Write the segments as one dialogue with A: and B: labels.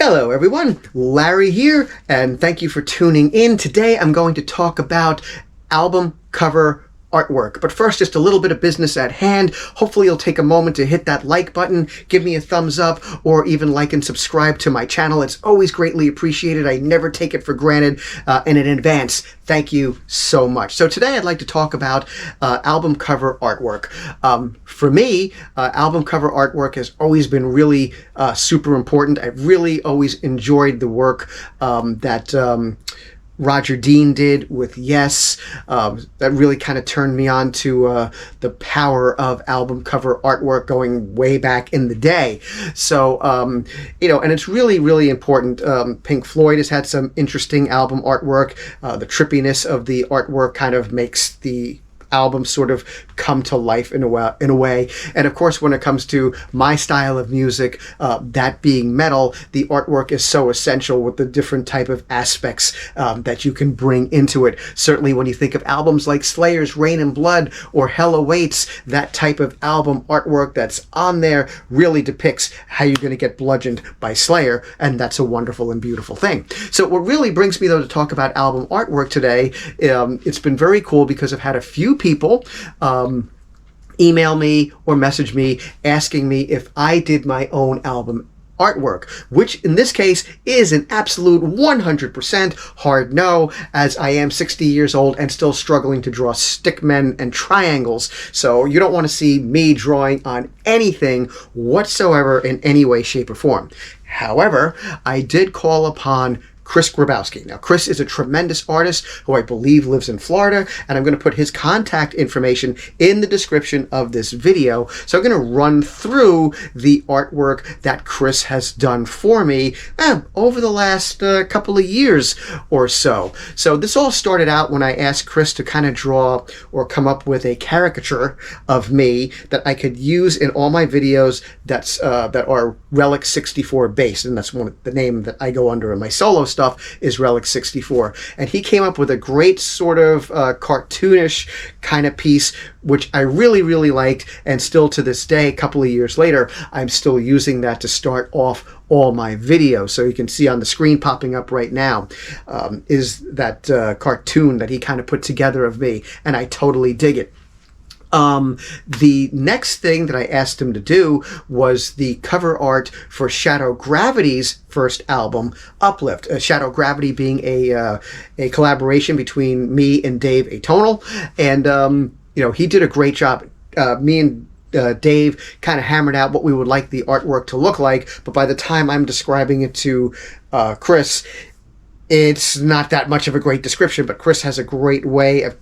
A: Hello everyone, Larry here, and thank you for tuning in. Today I'm going to talk about album cover artwork. But first, just a little bit of business at hand. Hopefully you'll take a moment to hit that like button, give me a thumbs up, or even like and subscribe to my channel. It's always greatly appreciated. I never take it for granted, and in advance, thank you so much. So today I'd like to talk about album cover artwork. For me, album cover artwork has always been really super important. I've really always enjoyed the work that Roger Dean did with Yes. That really kind of turned me on to the power of album cover artwork going way back in the day. So, and it's really, really important. Pink Floyd has had some interesting album artwork. The trippiness of the artwork kind of makes the album sort of come to life in a way. And of course, when it comes to my style of music, that being metal, the artwork is so essential with the different type of aspects that you can bring into it. Certainly when you think of albums like Slayer's Rain and Blood or Hell Awaits, that type of album artwork that's on there really depicts how you're going to get bludgeoned by Slayer, and that's a wonderful and beautiful thing. So what really brings me though to talk about album artwork today, it's been very cool because I've had a few people email me or message me asking me if I did my own album artwork, which in this case is an absolute 100% hard no, as I am 60 years old and still struggling to draw stickmen and triangles. So you don't want to see me drawing on anything whatsoever in any way, shape, or form. However, I did call upon Chris Grabowski. Now, Chris is a tremendous artist who I believe lives in Florida, and I'm going to put his contact information in the description of this video. So I'm going to run through the artwork that Chris has done for me over the last couple of years or so. So this all started out when I asked Chris to kind of draw or come up with a caricature of me that I could use in all my videos that are Relic 64 based, and that's the name that I go under in my solo stuff is Relic 64. And he came up with a great sort of cartoonish kind of piece, which I really, really liked, and still to this day, a couple of years later, I'm still using that to start off all my videos. So you can see on the screen popping up right now is that cartoon that he kind of put together of me, and I totally dig it. The next thing that I asked him to do was the cover art for Shadow Gravity's first album, Uplift. Shadow Gravity being a collaboration between me and Dave Antal, and he did a great job. Me and Dave kind of hammered out what we would like the artwork to look like, but by the time I'm describing it to Chris, it's not that much of a great description, but Chris has a great way of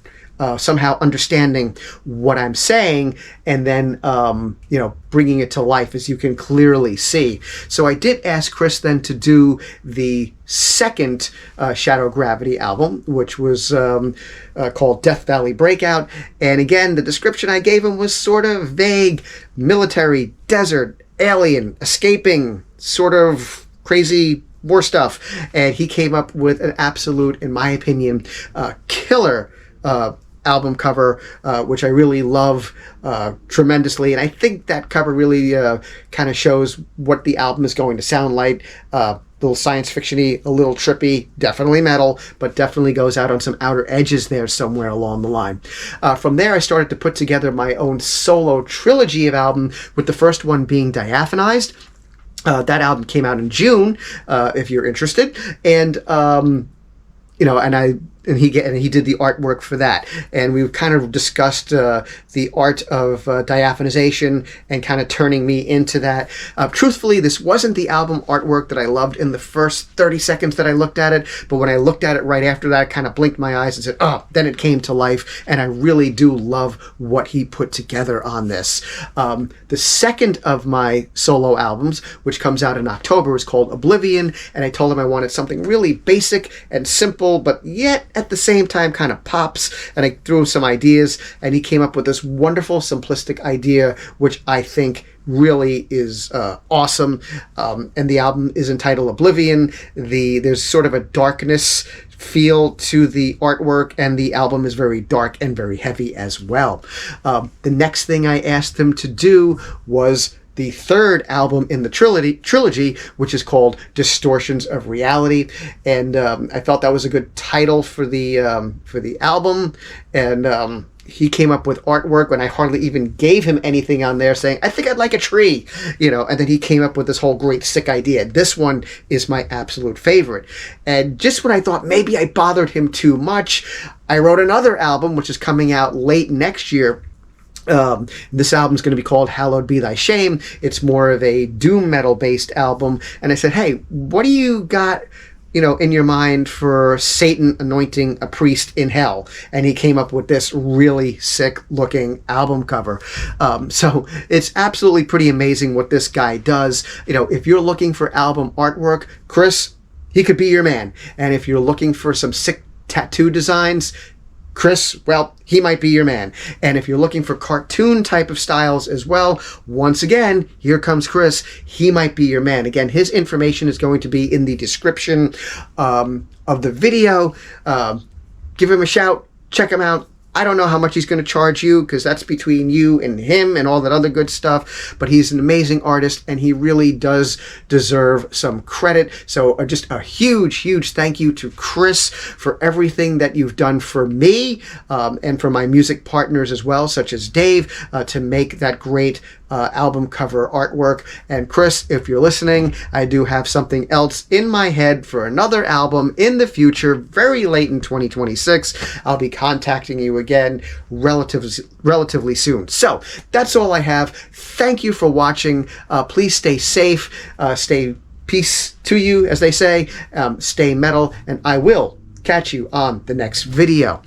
A: somehow understanding what I'm saying and then, bringing it to life, as you can clearly see. So I did ask Chris then to do the second Shadow Gravity album, which was called Death Valley Breakout. And again, the description I gave him was sort of vague: military, desert, alien, escaping, sort of crazy war stuff. And he came up with an absolute, in my opinion, killer album cover, which I really love tremendously. And I think that cover really kind of shows what the album is going to sound like. A little science fiction-y, a little trippy, definitely metal, but definitely goes out on some outer edges there somewhere along the line. From there, I started to put together my own solo trilogy of album, with the first one being Diaphanized. That album came out in June, if you're interested. And and he did the artwork for that, and we kind of discussed the art of diaphanization and kind of turning me into that. Truthfully, this wasn't the album artwork that I loved in the first 30 seconds that I looked at it, but when I looked at it right after that, I kind of blinked my eyes and said, oh, then it came to life, and I really do love what he put together on this. The second of my solo albums, which comes out in October, is called Oblivion, and I told him I wanted something really basic and simple, but yet at the same time kind of pops, and I threw him some ideas, and he came up with this wonderful simplistic idea, which I think really is awesome. And the album is entitled Oblivion. There's sort of a darkness feel to the artwork, and the album is very dark and very heavy as well. The next thing I asked him to do was the third album in the trilogy, which is called Distortions of Reality. And I thought that was a good title for the album. And he came up with artwork when I hardly even gave him anything on there, saying, I think I'd like a tree, and then he came up with this whole great sick idea. This one is my absolute favorite. And just when I thought maybe I bothered him too much, I wrote another album, which is coming out late next year. This album's going to be called Hallowed Be Thy Shame. It's more of a doom metal based album. And I said, hey, what do you got in your mind for Satan anointing a priest in hell? And he came up with this really sick looking album cover. So it's absolutely pretty amazing what this guy does. If you're looking for album artwork, Chris, he could be your man. And if you're looking for some sick tattoo designs, Chris, well, he might be your man. And if you're looking for cartoon type of styles as well, once again, here comes Chris. He might be your man. Again, his information is going to be in the description of the video. Give him a shout. Check him out. I don't know how much he's going to charge you, because that's between you and him and all that other good stuff. But he's an amazing artist, and he really does deserve some credit. So just a huge, huge thank you to Chris for everything that you've done for me and for my music partners as well, such as Dave, to make that great album cover artwork. And Chris, if you're listening, I do have something else in my head for another album in the future, very late in 2026. I'll be contacting you again relatively soon. So that's all I have. Thank you for watching. Please stay safe, stay peace to you, as they say, stay metal, and I will catch you on the next video.